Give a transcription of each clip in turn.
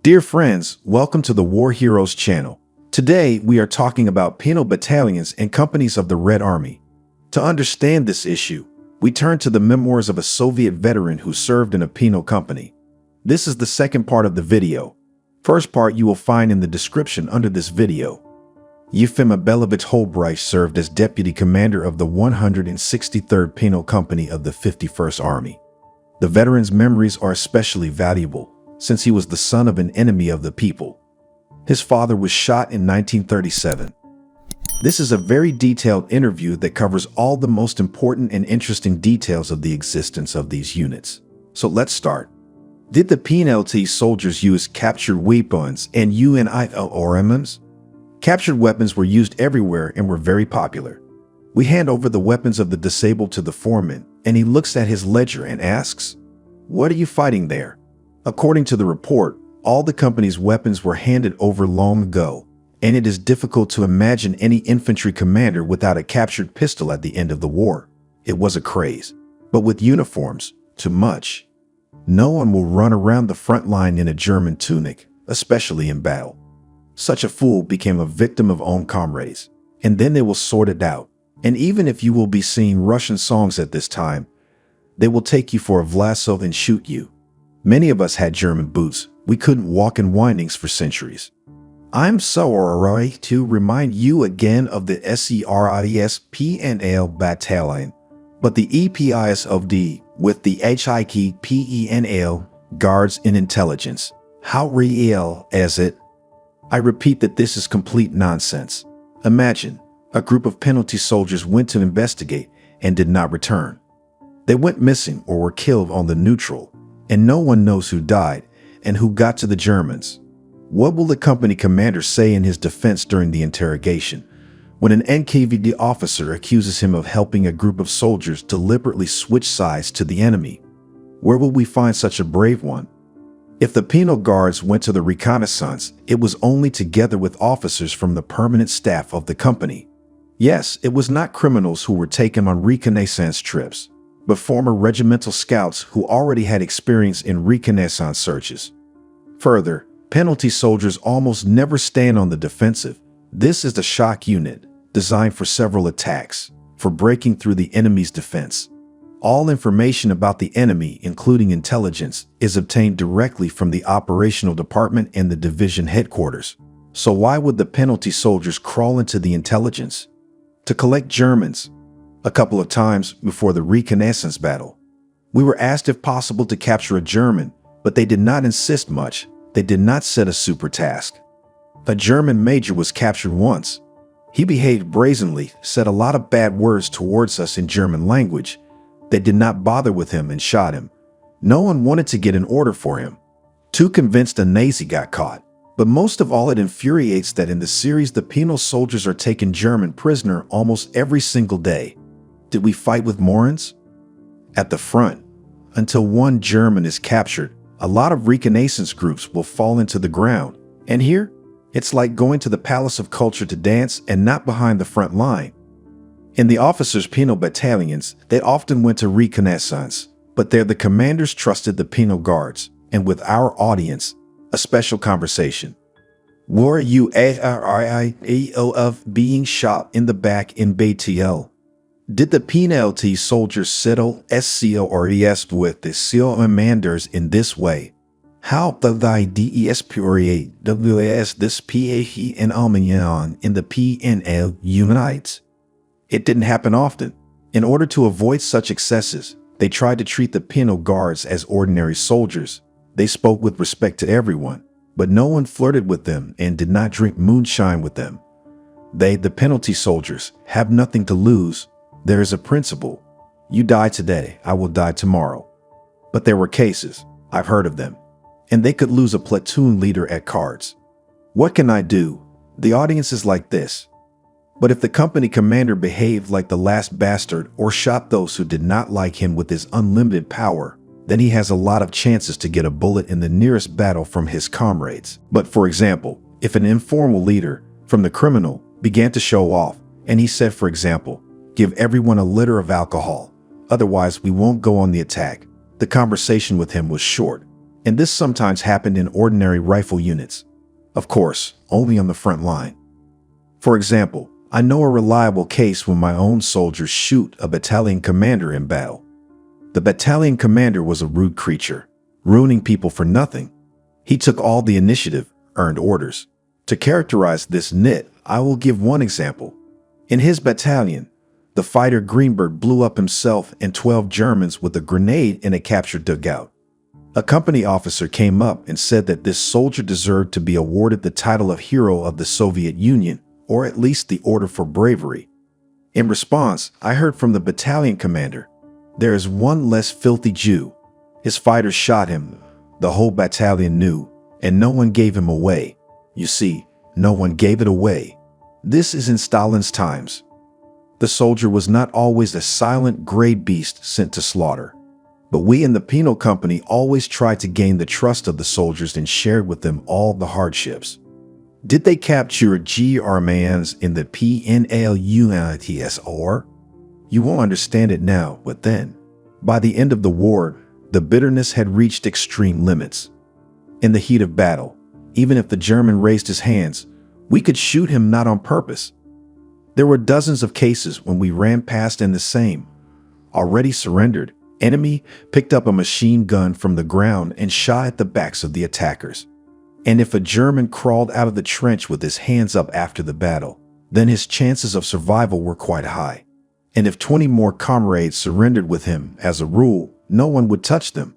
Dear friends, welcome to the War Heroes channel. Today, we are talking about penal battalions and companies of the Red Army. To understand this issue, we turn to the memoirs of a Soviet veteran who served in a penal company. This is the second part of the video. First part you will find in the description under this video. Yefim Abelovich Holbreich served as deputy commander of the 163rd Penal Company of the 51st Army. The veteran's memories are especially valuable, since he was the son of an enemy of the people. His father was shot in 1937. This is a very detailed interview that covers all the most important and interesting details of the existence of these units. So let's start. Did the PNLT soldiers use captured weapons and UNILRMs? Captured weapons were used everywhere and were very popular. We hand over the weapons of the disabled to the foreman, and he looks at his ledger and asks, "What are you fighting there?" According to the report, all the company's weapons were handed over long ago, and it is difficult to imagine any infantry commander without a captured pistol at the end of the war. It was a craze. But with uniforms, too much. No one will run around the front line in a German tunic, especially in battle. Such a fool became a victim of own comrades, and then they will sort it out. And even if you will be singing Russian songs at this time, they will take you for a Vlasov and shoot you. Many of us had German boots. We couldn't walk in windings for centuries. I'm sorry to remind you again of the SERIS PNL battalion, but the EPISOD with the HIK PENL guards in intelligence. How real is it? I repeat that this is complete nonsense. Imagine, a group of penalty soldiers went to investigate and did not return. They went missing or were killed on the neutral, and no one knows who died and who got to the Germans. What will the company commander say in his defense during the interrogation when an NKVD officer accuses him of helping a group of soldiers deliberately switch sides to the enemy? Where will we find such a brave one? If the penal guards went to the reconnaissance, it was only together with officers from the permanent staff of the company. Yes, it was not criminals who were taken on reconnaissance trips, but former regimental scouts who already had experience in reconnaissance searches. Further, penalty soldiers almost never stand on the defensive. This is the shock unit, designed for several attacks, for breaking through the enemy's defense. All information about the enemy, including intelligence, is obtained directly from the operational department and the division headquarters. So why would the penalty soldiers crawl into the intelligence? To collect Germans. A couple of times before the reconnaissance battle, we were asked if possible to capture a German, but they did not insist much. They did not set a super task. A German major was captured once. He behaved brazenly, said a lot of bad words towards us in German language. They did not bother with him and shot him. No one wanted to get an order for him. Too convinced a Nazi got caught. But most of all, it infuriates that in the series the penal soldiers are taking German prisoner almost every single day. Did we fight with Morans? At the front, until one German is captured, a lot of reconnaissance groups will fall into the ground. And here, it's like going to the Palace of Culture to dance and not behind the front line. In the officers' penal battalions, they often went to reconnaissance, but there the commanders trusted the penal guards, and with our audience, a special conversation. Were you of being shot in the back in BTL? Did the PNLT soldiers settle SCORES with the commanders in this way? How did the DESPORAWS this PAE and Almignon in the PNL unites? It didn't happen often. In order to avoid such excesses, they tried to treat the penal guards as ordinary soldiers. They spoke with respect to everyone, but no one flirted with them and did not drink moonshine with them. They, the penalty soldiers, have nothing to lose. There is a principle. You die today, I will die tomorrow. But there were cases, I've heard of them, and they could lose a platoon leader at cards. What can I do? The audience is like this. But if the company commander behaved like the last bastard or shot those who did not like him with his unlimited power, then he has a lot of chances to get a bullet in the nearest battle from his comrades. But for example, if an informal leader from the criminal began to show off, and he said, for example, "Give everyone a liter of alcohol, otherwise we won't go on the attack," the conversation with him was short. And this sometimes happened in ordinary rifle units. Of course, only on the front line. For example, I know a reliable case when my own soldiers shoot a battalion commander in battle. The battalion commander was a rude creature, ruining people for nothing. He took all the initiative, earned orders. To characterize this nit, I will give one example. In his battalion, the fighter Greenberg blew up himself and 12 Germans with a grenade in a captured dugout. A company officer came up and said that this soldier deserved to be awarded the title of Hero of the Soviet Union, or at least the Order for Bravery. In response, I heard from the battalion commander, "There is one less filthy Jew. His fighters shot him. The whole battalion knew, and no one gave him away." You see, no one gave it away. This is in Stalin's times. The soldier was not always a silent gray beast sent to slaughter. But we in the penal company always tried to gain the trust of the soldiers and shared with them all the hardships. Did they capture Germans in the penal? You won't understand it now, but then, by the end of the war, the bitterness had reached extreme limits. In the heat of battle, even if the German raised his hands, we could shoot him not on purpose. There were dozens of cases when we ran past and the same, already surrendered, enemy picked up a machine gun from the ground and shot at the backs of the attackers. And if a German crawled out of the trench with his hands up after the battle, then his chances of survival were quite high. And if 20 more comrades surrendered with him, as a rule, no one would touch them.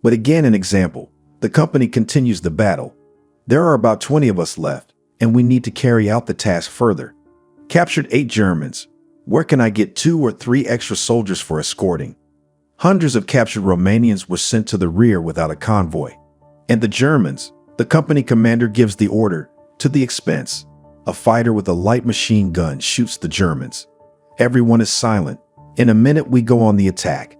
But again, an example, the company continues the battle. There are about 20 of us left, and we need to carry out the task further. Captured 8 Germans. Where can I get 2 or 3 extra soldiers for escorting? Hundreds of captured Romanians were sent to the rear without a convoy. And the Germans, the company commander gives the order, to the expense. A fighter with a light machine gun shoots the Germans. Everyone is silent. In a minute we go on the attack.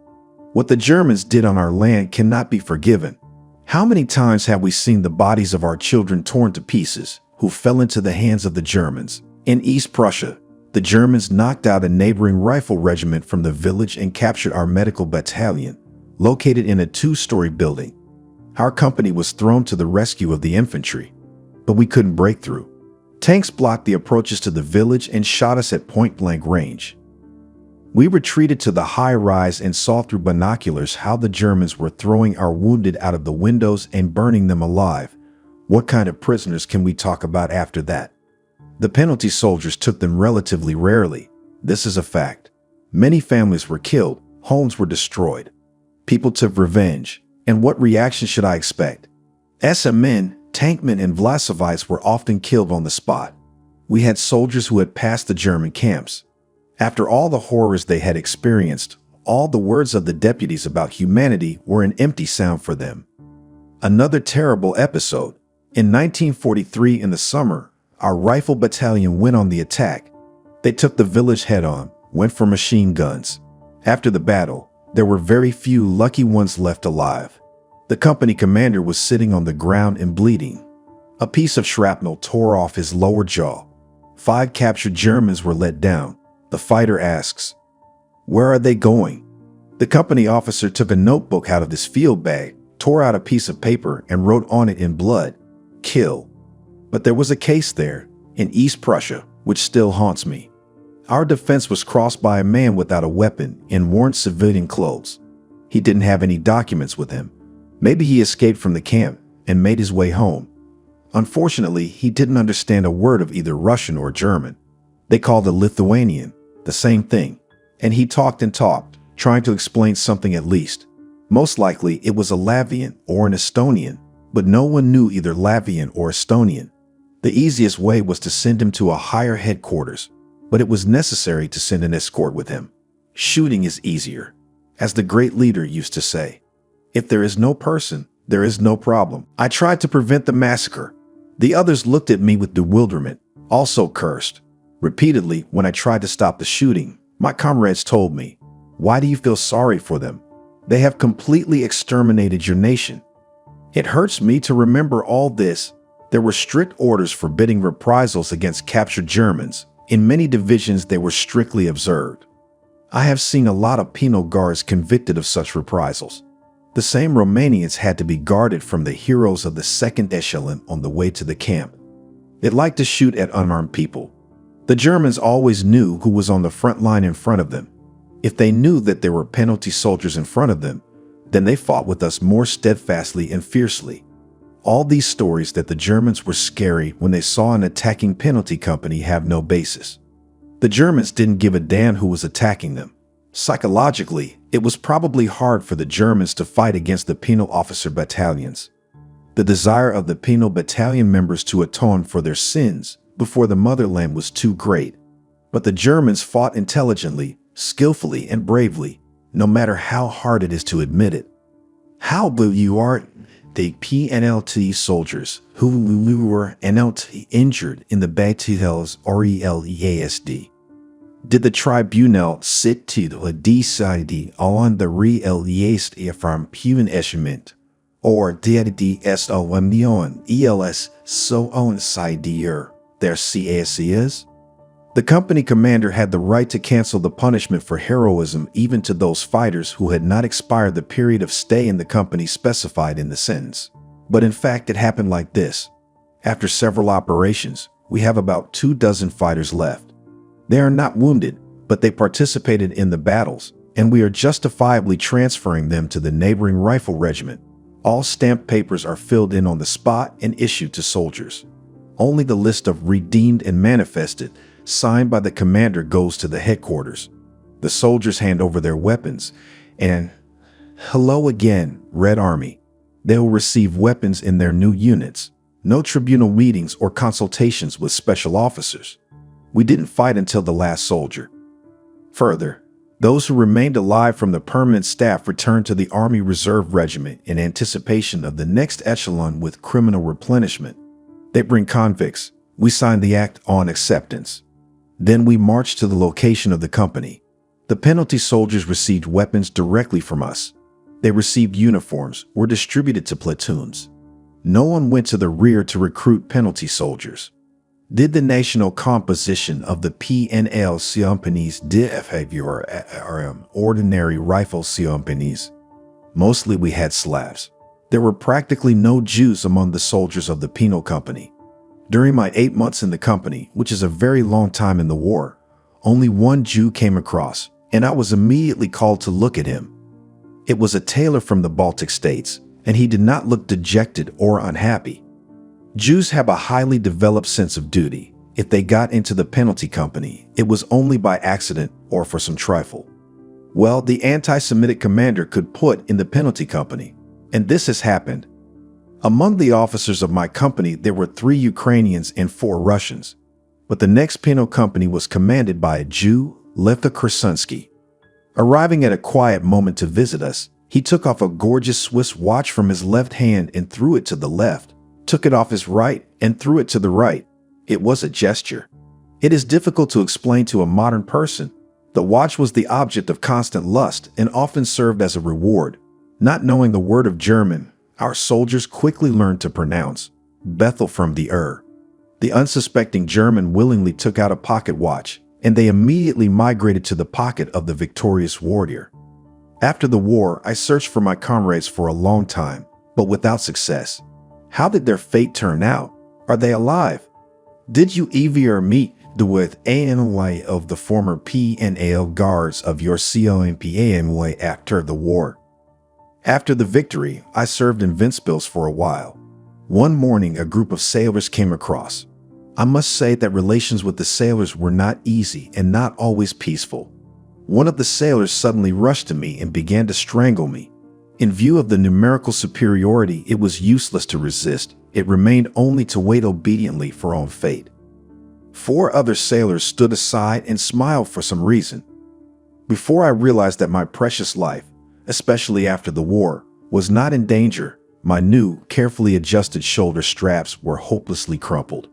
What the Germans did on our land cannot be forgiven. How many times have we seen the bodies of our children torn to pieces, who fell into the hands of the Germans? In East Prussia, the Germans knocked out a neighboring rifle regiment from the village and captured our medical battalion, located in a 2-story building. Our company was thrown to the rescue of the infantry, but we couldn't break through. Tanks blocked the approaches to the village and shot us at point-blank range. We retreated to the high rise and saw through binoculars how the Germans were throwing our wounded out of the windows and burning them alive. What kind of prisoners can we talk about after that? The penalty soldiers took them relatively rarely. This is a fact. Many families were killed, homes were destroyed. People took revenge. And what reaction should I expect? SMN, tankmen, and Vlasovites were often killed on the spot. We had soldiers who had passed the German camps. After all the horrors they had experienced, all the words of the deputies about humanity were an empty sound for them. Another terrible episode. In 1943, in the summer, our rifle battalion went on the attack. They took the village head-on, went for machine guns. After the battle, there were very few lucky ones left alive. The company commander was sitting on the ground and bleeding. A piece of shrapnel tore off his lower jaw. 5 captured Germans were let down. The fighter asks, "Where are they going?" The company officer took a notebook out of his field bag, tore out a piece of paper, and wrote on it in blood, "Kill." But there was a case there, in East Prussia, which still haunts me. Our defense was crossed by a man without a weapon in worn civilian clothes. He didn't have any documents with him. Maybe he escaped from the camp and made his way home. Unfortunately, he didn't understand a word of either Russian or German. They called the Lithuanian the same thing, and he talked and talked, trying to explain something at least. Most likely it was a Latvian or an Estonian, but no one knew either Latvian or Estonian. The easiest way was to send him to a higher headquarters, but it was necessary to send an escort with him. Shooting is easier. As the great leader used to say, if there is no person, there is no problem. I tried to prevent the massacre. The others looked at me with bewilderment, also cursed. Repeatedly, when I tried to stop the shooting, my comrades told me, "Why do you feel sorry for them? They have completely exterminated your nation." It hurts me to remember all this. There were strict orders forbidding reprisals against captured Germans. In many divisions, they were strictly observed. I have seen a lot of penal guards convicted of such reprisals. The same Romanians had to be guarded from the heroes of the second echelon on the way to the camp. They liked to shoot at unarmed people. The Germans always knew who was on the front line in front of them. If they knew that there were penalty soldiers in front of them, then they fought with us more steadfastly and fiercely. All these stories that the Germans were scary when they saw an attacking penalty company have no basis. The Germans didn't give a damn who was attacking them. Psychologically, it was probably hard for the Germans to fight against the penal officer battalions. The desire of the penal battalion members to atone for their sins before the motherland was too great. But the Germans fought intelligently, skillfully, and bravely, no matter how hard it is to admit it. How will you are the PNLT soldiers who were NLT injured in the battles RELEASD? Did the tribunal sit to decide on the RELEASD from punishment? Or did the SOMNION ELS so on side their CACs? The company commander had the right to cancel the punishment for heroism even to those fighters who had not expired the period of stay in the company specified in the sentence. But in fact, it happened like this. After several operations, we have about 24 fighters left. They are not wounded, but they participated in the battles, and we are justifiably transferring them to the neighboring rifle regiment. All stamped papers are filled in on the spot and issued to soldiers. Only the list of redeemed and manifested, signed by the commander, goes to the headquarters. The soldiers hand over their weapons, and hello again, Red Army. They will receive weapons in their new units. No tribunal meetings or consultations with special officers. We didn't fight until the last soldier. Further, those who remained alive from the permanent staff returned to the Army Reserve Regiment in anticipation of the next echelon with criminal replenishment. They bring convicts. We signed the act on acceptance. Then we marched to the location of the company. The penalty soldiers received weapons directly from us. They received uniforms, were distributed to platoons. No one went to the rear to recruit penalty soldiers. Did the national composition of the PNL companies differ from ordinary rifle companies? Mostly we had Slavs. There were practically no Jews among the soldiers of the penal company. During my 8 months in the company, which is a very long time in the war, only one Jew came across, and I was immediately called to look at him. It was a tailor from the Baltic states, and he did not look dejected or unhappy. Jews have a highly developed sense of duty. If they got into the penalty company, it was only by accident or for some trifle. Well, the anti-Semitic commander could put in the penalty company, and this has happened. Among the officers of my company, there were 3 Ukrainians and 4 Russians. But the next penal company was commanded by a Jew, Levka Krasunsky. Arriving at a quiet moment to visit us, he took off a gorgeous Swiss watch from his left hand and threw it to the left, took it off his right and threw it to the right. It was a gesture. It is difficult to explain to a modern person. The watch was the object of constant lust and often served as a reward. Not knowing the word of German, our soldiers quickly learned to pronounce Bethel from the The unsuspecting German willingly took out a pocket watch, and they immediately migrated to the pocket of the victorious warrior. After the war, I searched for my comrades for a long time, but without success. How did their fate turn out? Are they alive? Did you ever meet with any of the former PNL guards of your COMPAMY after the war? After the victory, I served in Ventspils for a while. One morning, a group of sailors came across. I must say that relations with the sailors were not easy and not always peaceful. One of the sailors suddenly rushed to me and began to strangle me. In view of the numerical superiority, it was useless to resist. It remained only to wait obediently for own fate. 4 other sailors stood aside and smiled for some reason. Before I realized that my precious life, especially after the war, was not in danger, my new, carefully adjusted shoulder straps were hopelessly crumpled.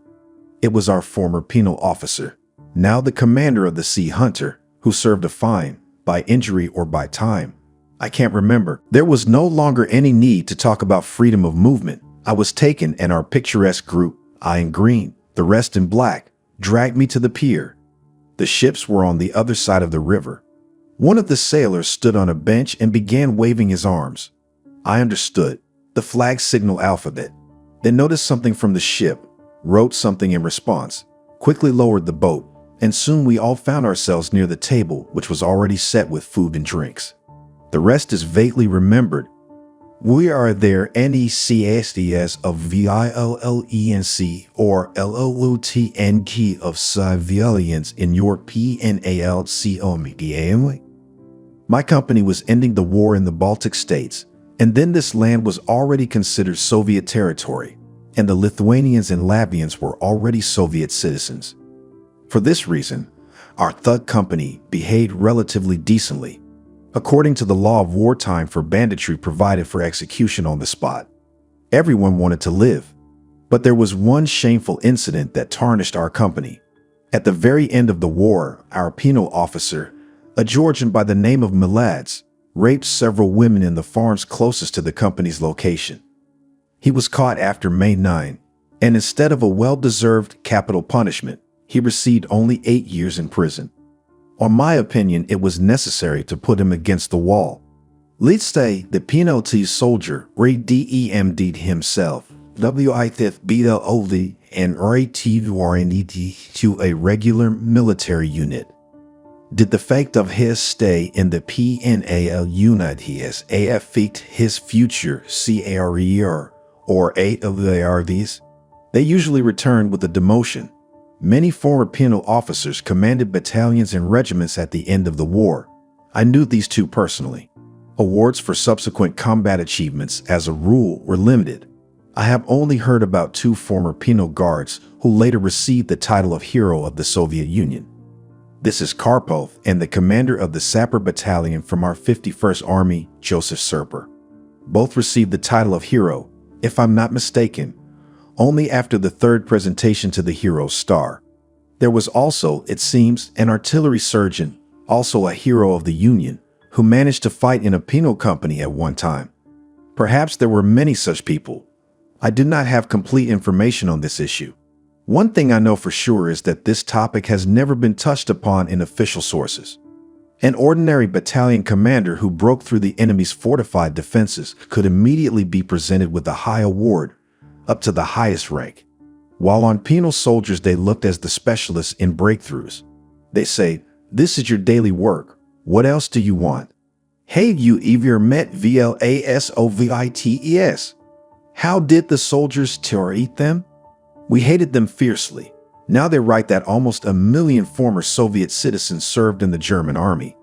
It was our former penal officer, now the commander of the Sea Hunter, who served a fine, by injury or by time. I can't remember. There was no longer any need to talk about freedom of movement. I was taken, and our picturesque group, I in green, the rest in black, dragged me to the pier. The ships were on the other side of the river. One of the sailors stood on a bench and began waving his arms. I understood. The flag signal alphabet. Then noticed something from the ship, wrote something in response, quickly lowered the boat, and soon we all found ourselves near the table, which was already set with food and drinks. The rest is vaguely remembered. We are there NECSDS of VILLENC or LOUTNG of civilians in your PNALCOMEDA. My company was ending the war in the Baltic states, and then this land was already considered Soviet territory, and the Lithuanians and Latvians were already Soviet citizens. For this reason, our thug company behaved relatively decently, according to the law of wartime for banditry provided for execution on the spot. Everyone wanted to live, but there was one shameful incident that tarnished our company. At the very end of the war, our penal officer, a Georgian by the name of Milads, raped several women in the farms closest to the company's location. He was caught after May 9, and instead of a well-deserved capital punishment, he received only 8 years in prison. In my opinion, it was necessary to put him against the wall. Let's say the penalty soldier redeemed himself, WITHBLOD, and RATVRNED to a regular military unit. Did the fact of his stay in the PNAL unit affect his future CARER or ARVs? They usually returned with a demotion. Many former penal officers commanded battalions and regiments at the end of the war. I knew these two personally. Awards for subsequent combat achievements, as a rule, were limited. I have only heard about 2 former penal guards who later received the title of Hero of the Soviet Union. This is Karpov and the commander of the Sapper Battalion from our 51st Army, Joseph Serper. Both received the title of Hero, if I'm not mistaken, only after the 3rd presentation to the Hero's Star. There was also, it seems, an artillery surgeon, also a Hero of the Union, who managed to fight in a penal company at one time. Perhaps there were many such people. I do not have complete information on this issue. One thing I know for sure is that this topic has never been touched upon in official sources. An ordinary battalion commander who broke through the enemy's fortified defenses could immediately be presented with a high award, up to the highest rank. While on penal soldiers they looked as the specialists in breakthroughs. They say, "This is your daily work. What else do you want? Have you ever met VLASOVITES? How did the soldiers treat them? We hated them fiercely." Now they write that almost 1 million former Soviet citizens served in the German army.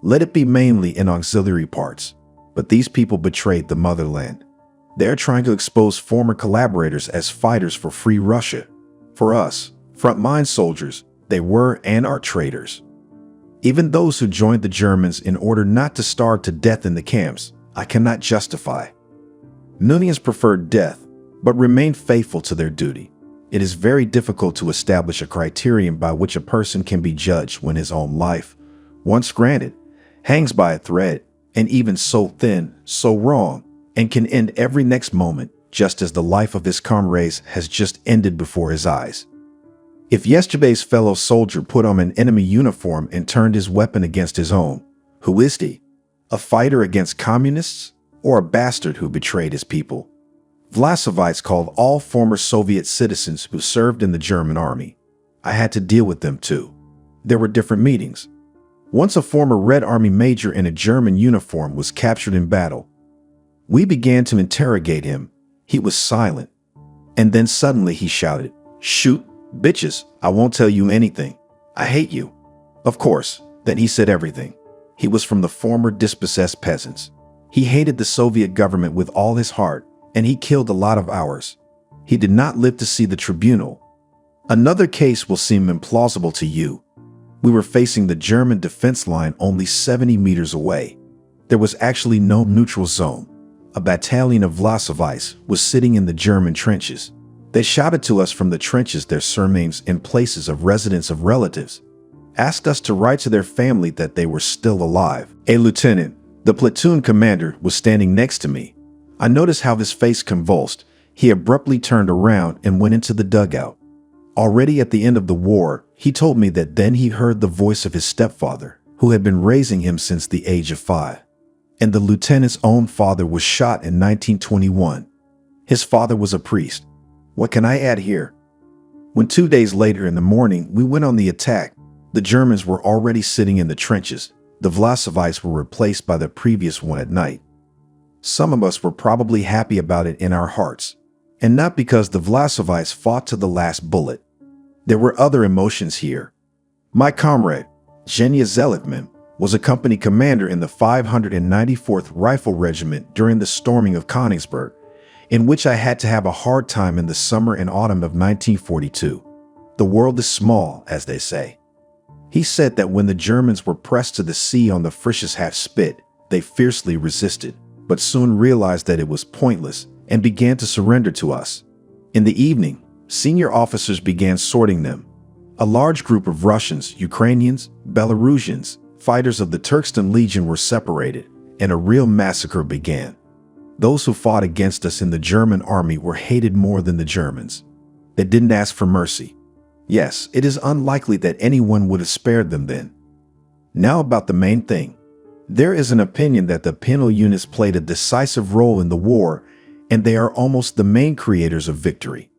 Let it be mainly in auxiliary parts. But these people betrayed the motherland. They're trying to expose former collaborators as fighters for free Russia. For us, frontline soldiers, they were and are traitors. Even those who joined the Germans in order not to starve to death in the camps, I cannot justify. Millions preferred death, but remained faithful to their duty. It is very difficult to establish a criterion by which a person can be judged when his own life, once granted, hangs by a thread, and even so thin, so wrong, and can end every next moment, just as the life of his comrades has just ended before his eyes. If yesterday's fellow soldier put on an enemy uniform and turned his weapon against his own, who is he? A fighter against communists, or a bastard who betrayed his people? Vlasovites called all former Soviet citizens who served in the German army. I had to deal with them too. There were different meetings. Once a former Red Army major in a German uniform was captured in battle. We began to interrogate him. He was silent. And then suddenly he shouted, "Shoot, bitches, I won't tell you anything. I hate you." Of course, then he said everything. He was from the former dispossessed peasants. He hated the Soviet government with all his heart, and he killed a lot of ours. He did not live to see the tribunal. Another case will seem implausible to you. We were facing the German defense line only 70 meters away. There was actually no neutral zone. A battalion of Vlasovites was sitting in the German trenches. They shouted to us from the trenches their surnames and places of residence of relatives, asked us to write to their family that they were still alive. A lieutenant, the platoon commander, was standing next to me. I noticed how his face convulsed. He abruptly turned around and went into the dugout. Already at the end of the war, he told me that then he heard the voice of his stepfather, who had been raising him since the age of 5. and the lieutenant's own father was shot in 1921. His father was a priest. What can I add here? When 2 days later in the morning we went on the attack, the Germans were already sitting in the trenches. The Vlasovites were replaced by the previous one at night. Some of us were probably happy about it in our hearts, and not because the Vlasovites fought to the last bullet. There were other emotions here. My comrade, Zhenya Zelitman, was a company commander in the 594th Rifle Regiment during the storming of Königsberg, in which I had to have a hard time in the summer and autumn of 1942. The world is small, as they say. He said that when the Germans were pressed to the sea on the Frisch's Spit, they fiercely resisted, but soon realized that it was pointless and began to surrender to us. In the evening, senior officers began sorting them. A large group of Russians, Ukrainians, Belarusians, fighters of the Turkestan Legion were separated, and a real massacre began. Those who fought against us in the German army were hated more than the Germans. They didn't ask for mercy. Yes, it is unlikely that anyone would have spared them then. Now about the main thing. There is an opinion that the penal units played a decisive role in the war, and they are almost the main creators of victory.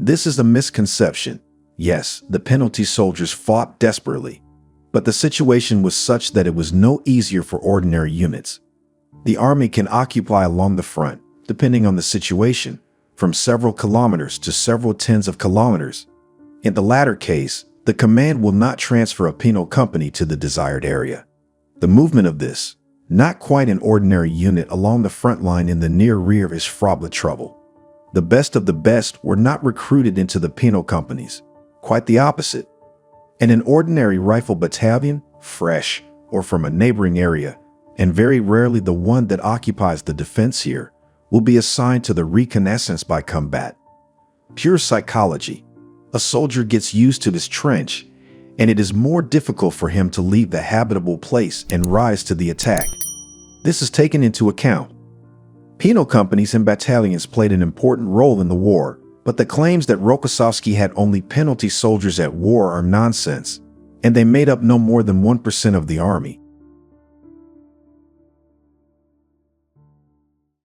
This is a misconception. Yes, the penalty soldiers fought desperately, but the situation was such that it was no easier for ordinary units. The army can occupy along the front, depending on the situation, from several kilometers to several tens of kilometers. In the latter case, the command will not transfer a penal company to the desired area. The movement of this, not quite an ordinary unit along the front line in the near rear is fraught with trouble. The best of the best were not recruited into the penal companies. Quite the opposite. And an ordinary rifle battalion, fresh or from a neighboring area, and very rarely the one that occupies the defense here, will be assigned to the reconnaissance by combat. Pure psychology. A soldier gets used to this trench, and it is more difficult for him to leave the habitable place and rise to the attack. This is taken into account. Penal companies and battalions played an important role in the war, but the claims that Rokossovsky had only penalty soldiers at war are nonsense, and they made up no more than 1% of the army.